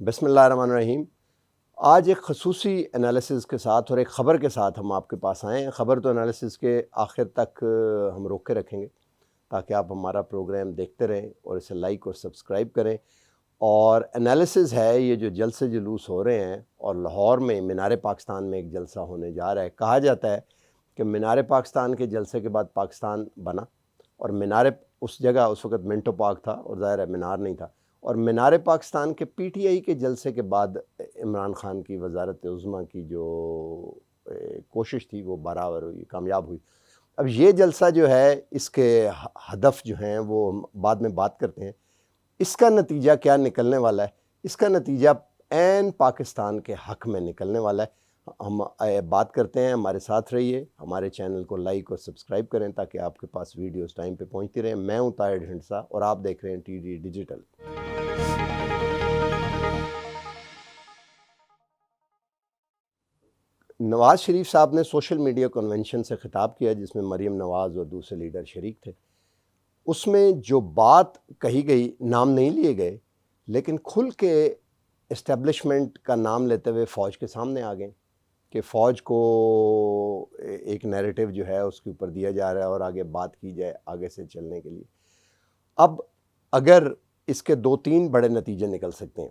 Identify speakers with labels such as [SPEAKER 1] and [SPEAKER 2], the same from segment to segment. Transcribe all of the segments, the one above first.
[SPEAKER 1] بسم اللہ الرحمن الرحیم۔ آج ایک خصوصی انالیسز کے ساتھ اور ایک خبر کے ساتھ ہم آپ کے پاس آئے ہیں۔ خبر تو انالیسز کے آخر تک ہم روک کے رکھیں گے تاکہ آپ ہمارا پروگرام دیکھتے رہیں اور اسے لائک اور سبسکرائب کریں۔ اور انالیسز ہے یہ جو جلسے جلوس ہو رہے ہیں، اور لاہور میں مینار پاکستان میں ایک جلسہ ہونے جا رہا ہے۔ کہا جاتا ہے کہ مینار پاکستان کے جلسے کے بعد پاکستان بنا، اور مینار اس جگہ اس وقت منٹو پارک تھا اور ظاہر ہے مینار نہیں تھا، اور مینار پاکستان کے پی ٹی آئی کے جلسے کے بعد عمران خان کی وزارت عظمیٰ کی جو کوشش تھی وہ برابر ہوئی، کامیاب ہوئی۔ اب یہ جلسہ جو ہے، اس کے ہدف جو ہیں وہ بعد میں بات کرتے ہیں۔ اس کا نتیجہ کیا نکلنے والا ہے؟ اس کا نتیجہ عین پاکستان کے حق میں نکلنے والا ہے۔ ہم بات کرتے ہیں، ہمارے ساتھ رہیے، ہمارے چینل کو لائک اور سبسکرائب کریں تاکہ آپ کے پاس ویڈیوز ٹائم پہ پہنچتی رہیں۔ میں ہوں طاہر ڈھنڈسا اور آپ دیکھ رہے ہیں T D digital. Nawaz Sharif صاحب نے سوشل میڈیا کنونشن سے خطاب کیا جس میں مریم نواز اور دوسرے لیڈر شریک تھے۔ اس میں جو بات کہی گئی، نام نہیں لیے گئے، لیکن کھل کے اسٹیبلشمنٹ کا نام لیتے ہوئے فوج کے سامنے آ گئے کہ فوج کو ایک نیریٹو جو ہے اس کے اوپر دیا جا رہا ہے اور آگے بات کی جائے آگے سے چلنے کے لیے۔ اب اگر اس کے 2-3 بڑے نتیجے نکل سکتے ہیں،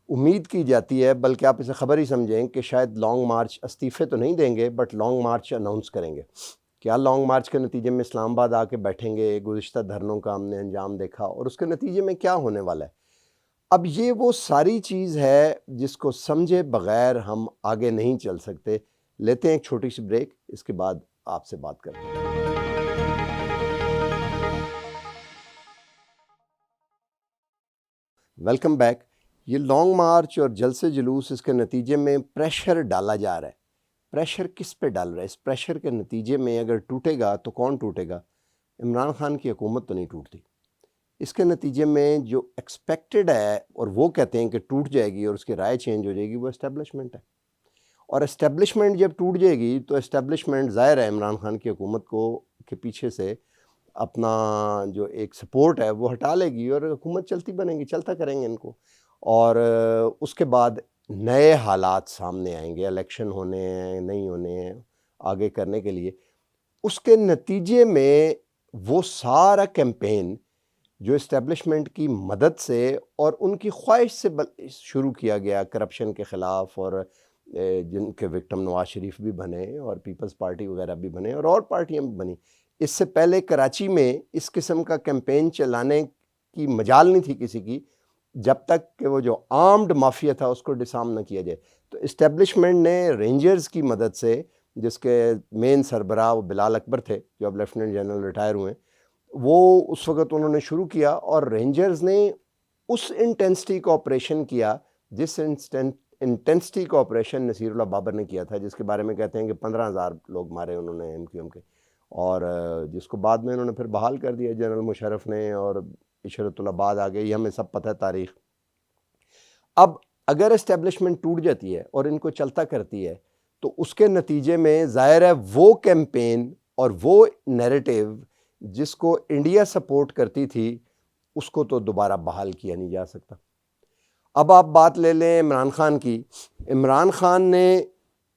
[SPEAKER 1] امید کی جاتی ہے، بلکہ آپ اسے خبر ہی سمجھیں کہ شاید لانگ مارچ، استعفے تو نہیں دیں گے بٹ لانگ مارچ اناؤنس کریں گے۔ کیا لانگ مارچ کے نتیجے میں اسلام آباد آ کے بیٹھیں گے؟ گزشتہ دھرنوں کا ہم نے انجام دیکھا اور اس کے نتیجے میں کیا ہونے والا ہے۔ اب یہ وہ ساری چیز ہے جس کو سمجھے بغیر ہم آگے نہیں چل سکتے۔ لیتے ہیں ایک چھوٹی سی بریک، اس کے بعد آپ سے بات کرتے ہیں۔ Welcome back. یہ لانگ مارچ اور جلسے جلوس، اس کے نتیجے میں پریشر ڈالا جا رہا ہے۔ پریشر کس پہ ڈال رہا ہے؟ اس پریشر کے نتیجے میں اگر ٹوٹے گا تو کون ٹوٹے گا؟ عمران خان کی حکومت تو نہیں ٹوٹتی۔ اس کے نتیجے میں جو ایکسپیکٹڈ ہے، اور وہ کہتے ہیں کہ ٹوٹ جائے گی اور اس کی رائے چینج ہو جائے گی، وہ اسٹیبلشمنٹ ہے۔ اور اسٹیبلشمنٹ جب ٹوٹ جائے گی تو اسٹیبلشمنٹ ظاہر ہے عمران خان کی حکومت کو کے پیچھے سے اپنا جو ایک سپورٹ ہے وہ ہٹا لے گی اور حکومت چلتی بنے گی، چلتا کریں گے ان کو۔ اور اس کے بعد نئے حالات سامنے آئیں گے، الیکشن ہونے ہیں، نہیں ہونے ہیں، آگے کرنے کے لیے۔ اس کے نتیجے میں وہ سارا کیمپین جو اسٹیبلشمنٹ کی مدد سے اور ان کی خواہش سے شروع کیا گیا کرپشن کے خلاف، اور جن کے وکٹم نواز شریف بھی بنے اور پیپلز پارٹی وغیرہ بھی بنے اور پارٹیاں بھی بنی۔ اس سے پہلے کراچی میں اس قسم کا کیمپین چلانے کی مجال نہیں تھی کسی کی، جب تک کہ وہ جو آرمڈ مافیا تھا اس کو ڈسارم نہ کیا جائے۔ تو اسٹیبلشمنٹ نے رینجرز کی مدد سے، جس کے مین سربراہ وہ بلال اکبر تھے جو اب لیفٹیننٹ جنرل ریٹائر ہوئے ہیں، وہ اس وقت انہوں نے شروع کیا، اور رینجرز نے اس انٹینسٹی کا آپریشن کیا جس انٹینسٹی کا آپریشن نصیر اللہ بابر نے کیا تھا، جس کے بارے میں کہتے ہیں کہ 15,000 لوگ مارے انہوں نے ایم کیو ایم کے، اور جس کو بعد میں انہوں نے پھر بحال کر دیا جنرل مشرف نے، اور عشرت الآباد آ گئی، ہمیں سب پتہ ہے تاریخ۔ اب اگر اسٹیبلشمنٹ ٹوٹ جاتی ہے اور ان کو چلتا کرتی ہے تو اس کے نتیجے میں ظاہر ہے وہ کیمپین اور وہ نیریٹو جس کو انڈیا سپورٹ کرتی تھی اس کو تو دوبارہ بحال کیا نہیں جا سکتا۔ اب آپ بات لے لیں عمران خان کی۔ عمران خان نے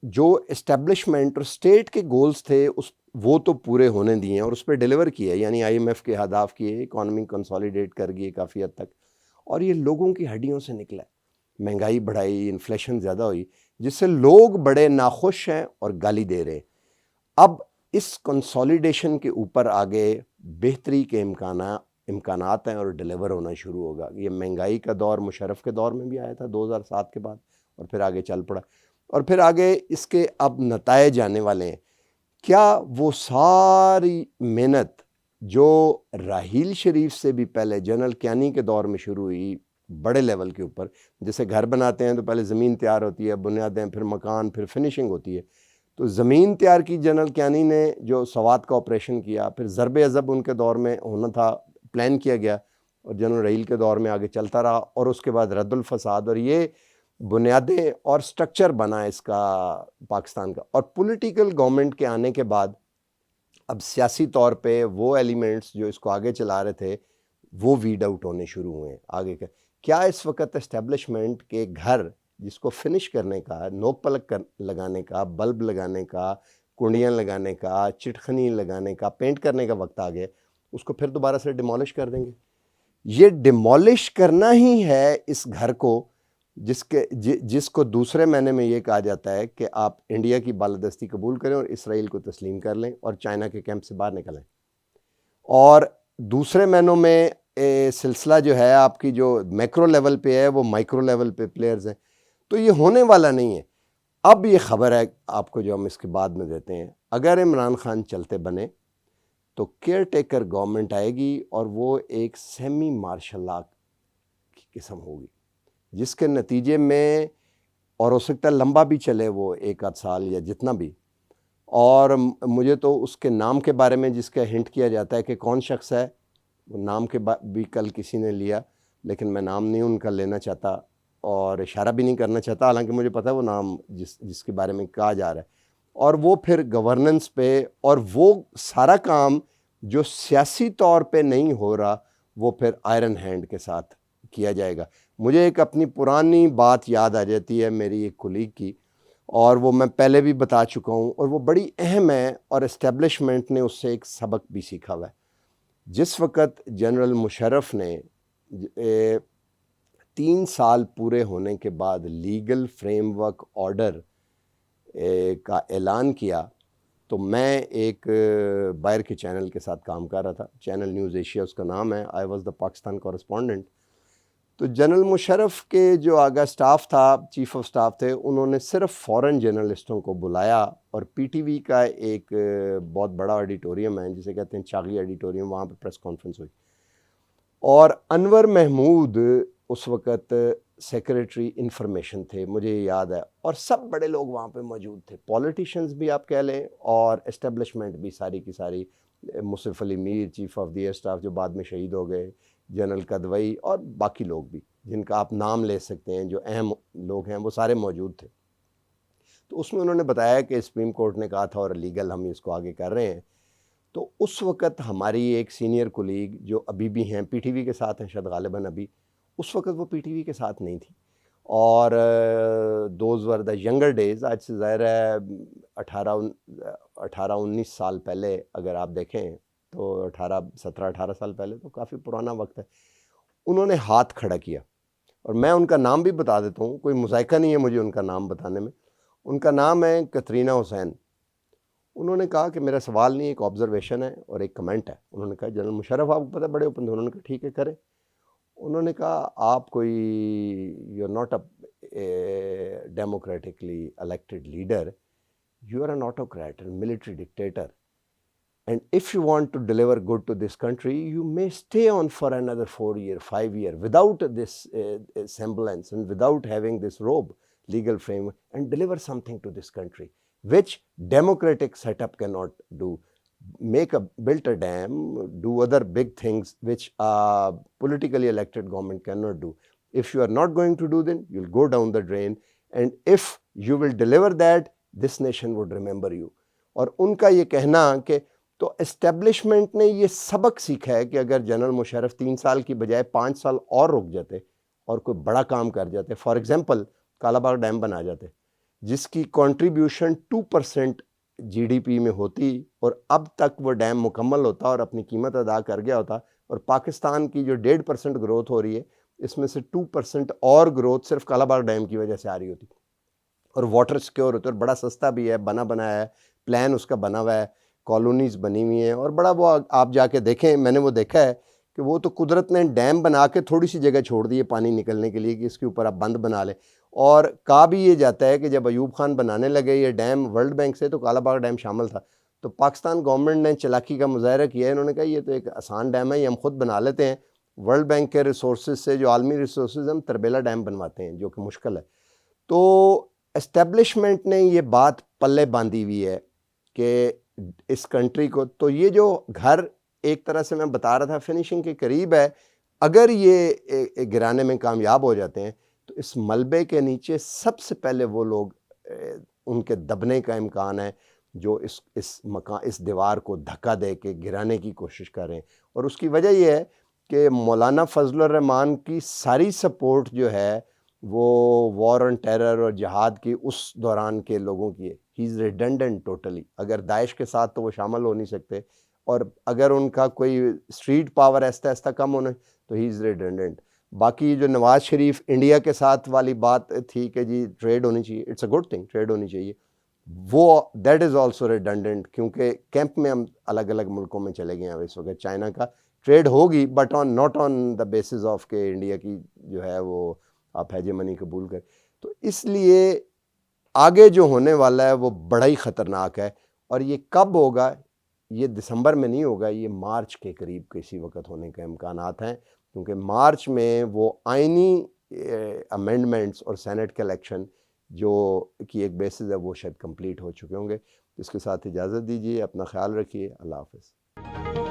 [SPEAKER 1] جو اسٹیبلشمنٹ اور اسٹیٹ کے گولز تھے وہ تو پورے ہونے دیے اور اس پہ ڈیلیور کیا، یعنی آئی ایم ایف کے اہداف کیے، اکانومی کنسالیڈیٹ کر گئی کافی حد تک، اور یہ لوگوں کی ہڈیوں سے نکلا ہے۔ مہنگائی بڑھائی، انفلیشن زیادہ ہوئی، جس سے لوگ بڑے ناخوش ہیں اور گالی دے رہے ہیں۔ اب اس کنسالیڈیشن کے اوپر آگے بہتری کے امکانات ہیں اور ڈیلیور ہونا شروع ہوگا۔ یہ مہنگائی کا دور مشرف کے دور میں بھی آیا تھا 2007 کے بعد، اور پھر آگے چل پڑا، اور پھر آگے اس کے اب نتائج آنے والے ہیں۔ کیا وہ ساری محنت جو راحیل شریف سے بھی پہلے جنرل کیانی کے دور میں شروع ہوئی بڑے لیول کے اوپر، جیسے گھر بناتے ہیں تو پہلے زمین تیار ہوتی ہے، بنیادیں، پھر مکان، پھر فنیشنگ ہوتی ہے، تو زمین تیار کی جنرل کیانی نے، جو سوات کا آپریشن کیا، پھر ضرب عضب ان کے دور میں ہونا تھا، پلان کیا گیا، اور جنرل راحیل کے دور میں آگے چلتا رہا، اور اس کے بعد رد الفساد، اور یہ بنیادیں اور سٹرکچر بنا اس کا پاکستان کا۔ اور پولیٹیکل گورنمنٹ کے آنے کے بعد اب سیاسی طور پہ وہ ایلیمنٹس جو اس کو آگے چلا رہے تھے وہ ویڈ آؤٹ ہونے شروع ہوئے ہیں آگے کے۔ کیا اس وقت اسٹیبلشمنٹ کے گھر جس کو فنش کرنے کا، نوک پلک لگانے کا، بلب لگانے کا، کنڈیاں لگانے کا، چٹخنی لگانے کا، پینٹ کرنے کا وقت آ گیا، اس کو پھر دوبارہ سے ڈیمولش کر دیں گے؟ یہ ڈیمولش کرنا ہی ہے اس گھر کو جس کو دوسرے معنی میں یہ کہا جاتا ہے کہ آپ انڈیا کی بالادستی قبول کریں اور اسرائیل کو تسلیم کر لیں اور چائنا کے کیمپ سے باہر نکلیں. اور دوسرے معنوں میں سلسلہ جو ہے آپ کی جو میکرو لیول پہ ہے وہ مائکرو لیول پہ پلیئرز ہیں. تو یہ ہونے والا نہیں ہے. اب یہ خبر ہے آپ کو جو ہم اس کے بعد میں دیتے ہیں، اگر عمران خان چلتے بنے تو کیئر ٹیکر گورنمنٹ آئے گی اور وہ ایک سیمی مارشل لا کی قسم ہوگی، جس کے نتیجے میں، اور ہو سکتا ہے لمبا بھی چلے وہ 1 آدھ سال یا جتنا بھی. اور مجھے تو اس کے نام کے بارے میں جس کا ہنٹ کیا جاتا ہے کہ کون شخص ہے، وہ نام کے بھی کل کسی نے لیا، لیکن میں نام نہیں ان کا لینا چاہتا اور اشارہ بھی نہیں کرنا چاہتا، حالانکہ مجھے پتہ ہے وہ نام جس کے بارے میں کہا جا رہا ہے. اور وہ پھر گورننس پہ، اور وہ سارا کام جو سیاسی طور پہ نہیں ہو رہا وہ پھر آئرن ہینڈ کے ساتھ کیا جائے گا. مجھے ایک اپنی پرانی بات یاد آ جاتی ہے میری ایک کولیگ کی، اور وہ میں پہلے بھی بتا چکا ہوں، اور وہ بڑی اہم ہے، اور اسٹیبلشمنٹ نے اس سے ایک سبق بھی سیکھا ہوا ہے. جس وقت جنرل مشرف نے 3 سال پورے ہونے کے بعد لیگل فریم ورک آرڈر کا اعلان کیا، تو میں ایک باہر کے چینل کے ساتھ کام کر رہا تھا، چینل نیوز ایشیا اس کا نام ہے. I was the Pakistan correspondent. تو جنرل مشرف کے جو آگا سٹاف تھا، چیف آف سٹاف تھے، انہوں نے صرف فورن جرنلسٹوں کو بلایا، اور پی ٹی وی کا ایک بہت بڑا آڈیٹوریم ہے جسے کہتے ہیں چاغی آڈیٹوریم، وہاں پہ پریس کانفرنس ہوئی. اور انور محمود اس وقت سیکریٹری انفارمیشن تھے، مجھے یاد ہے، اور سب بڑے لوگ وہاں پہ موجود تھے، پولیٹیشنز بھی آپ کہہ لیں اور اسٹیبلشمنٹ بھی ساری کی ساری. Mushaf Ali Mir chief of the air staff جو بعد میں شہید ہو گئے، جنرل قدوئی، اور باقی لوگ بھی جن کا آپ نام لے سکتے ہیں جو اہم لوگ ہیں، وہ سارے موجود تھے. تو اس میں انہوں نے بتایا کہ سپریم کورٹ نے کہا تھا اور لیگل ہم اس کو آگے کر رہے ہیں. تو اس وقت ہماری ایک سینئر کولیگ جو ابھی بھی ہیں پی ٹی وی کے ساتھ ہیں، شاید غالباً ابھی، اس وقت وہ پی ٹی وی کے ساتھ نہیں تھی. اور those were the younger days, آج سے ظاہر ہے 18-19 سال پہلے اگر آپ دیکھیں تو 17-18 سال پہلے، تو کافی پرانا وقت ہے. انہوں نے ہاتھ کھڑا کیا، اور میں ان کا نام بھی بتا دیتا ہوں، کوئی مذائقہ نہیں ہے مجھے ان کا نام بتانے میں. ان کا نام ہے کترینہ حسین. انہوں نے کہا کہ میرا سوال نہیں، ایک آبزرویشن ہے اور ایک کمنٹ ہے. انہوں نے کہا جنرل مشرف آپ کو پتہ بڑے اوپن تھے. انہوں نے کہا ٹھیک ہے کریں. انہوں نے کہا آپ کوئی you are not a democratically elected leader, you are an autocrat and military dictator. And if you want to deliver good to this country, you may stay on for another 4 year, 5 year without this semblance and without having this robe, legal framework, and deliver something to this country, which democratic setup cannot do. Build a dam, do other big things which a politically elected government cannot do. If you are not going to do them, you'll go down the drain. And if you will deliver that, this nation would remember you. اور ان کا یہ کہنا کہ تو establishment نے یہ سبق سیکھا ہے کہ اگر جنرل مشرف 3 سال کی بجائے 5 سال اور رک جاتے اور کوئی بڑا کام کر جاتے، for example Kala Bagh dam بنا جاتے، جس کی کنٹریبیوشن 2% جی ڈی پی میں ہوتی، اور اب تک وہ ڈیم مکمل ہوتا اور اپنی قیمت ادا کر گیا ہوتا، اور پاکستان کی جو 1.5% گروتھ ہو رہی ہے، اس میں سے 2% اور گروتھ صرف کالا باغ ڈیم کی وجہ سے آ رہی ہوتی، اور واٹر سیکیور ہوتا ہے، اور بڑا سستا بھی ہے، بنایا ہے، پلان اس کا بنا ہوا ہے، کالونیز بنی ہوئی ہیں. اور بڑا وہ آپ جا کے دیکھیں، میں نے وہ دیکھا ہے کہ وہ تو قدرت نے ڈیم بنا کے تھوڑی سی جگہ چھوڑ دی ہے پانی نکلنے کے لیے کہ اس کے اوپر آپ بند بنا لیں. اور کہا بھی یہ جاتا ہے کہ جب ایوب خان بنانے لگے یہ ڈیم ورلڈ بینک سے، تو کالا باغ ڈیم شامل تھا. تو پاکستان گورنمنٹ نے چلاکی کا مظاہرہ کیا ہے. انہوں نے کہا یہ تو ایک آسان ڈیم ہے، یہ ہم خود بنا لیتے ہیں، ورلڈ بینک کے ریسورسز سے، جو عالمی ریسورسز، ہم تربیلا ڈیم بنواتے ہیں، جو کہ مشکل ہے. تو اسٹیبلشمنٹ نے یہ بات پلے باندھی ہوئی ہے کہ اس کنٹری کو، تو یہ جو گھر ایک طرح سے میں بتا رہا تھا فنیشنگ کے قریب ہے، اگر یہ گرانے میں کامیاب ہو جاتے ہیں تو اس ملبے کے نیچے سب سے پہلے وہ لوگ ان کے دبنے کا امکان ہے جو اس دیوار کو دھکا دے کے گرانے کی کوشش کر رہے ہیں. اور اس کی وجہ یہ ہے کہ مولانا فضل الرحمان کی ساری سپورٹ جو ہے وہ وار آن ٹیرر اور جہاد کی اس دوران کے لوگوں کی ہے. ہی از ریڈنڈنٹ ٹوٹلی. اگر داعش کے ساتھ تو وہ شامل ہو نہیں سکتے، اور اگر ان کا کوئی اسٹریٹ پاور ایسا ایسا کم ہونا تو ہی از ریڈنڈنٹ. باقی جو نواز شریف انڈیا کے ساتھ والی بات تھی کہ جی ٹریڈ ہونی چاہیے، it's a good thing, trade ہونی چاہیے، وہ دیٹ از آلسو ریڈنڈنٹ، کیونکہ کیمپ میں ہم الگ الگ ملکوں میں چلے گئے ہیں اس وقت. چائنا کا ٹریڈ ہوگی but not on the basis of کہ انڈیا کی جو ہے وہ آپ ہیجمنی قبول کریں. تو اس لیے آگے جو ہونے والا ہے وہ بڑا ہی خطرناک ہے. اور یہ کب ہوگا؟ یہ دسمبر میں نہیں ہوگا، یہ مارچ کے قریب کسی وقت ہونے کے امکانات ہیں، کیونکہ مارچ میں وہ آئینی امینڈمنٹس اور سینٹ کے الیکشن جو کی ایک بیسس ہے وہ شاید کمپلیٹ ہو چکے ہوں گے. اس کے ساتھ اجازت دیجیے، اپنا خیال رکھیے، اللہ حافظ.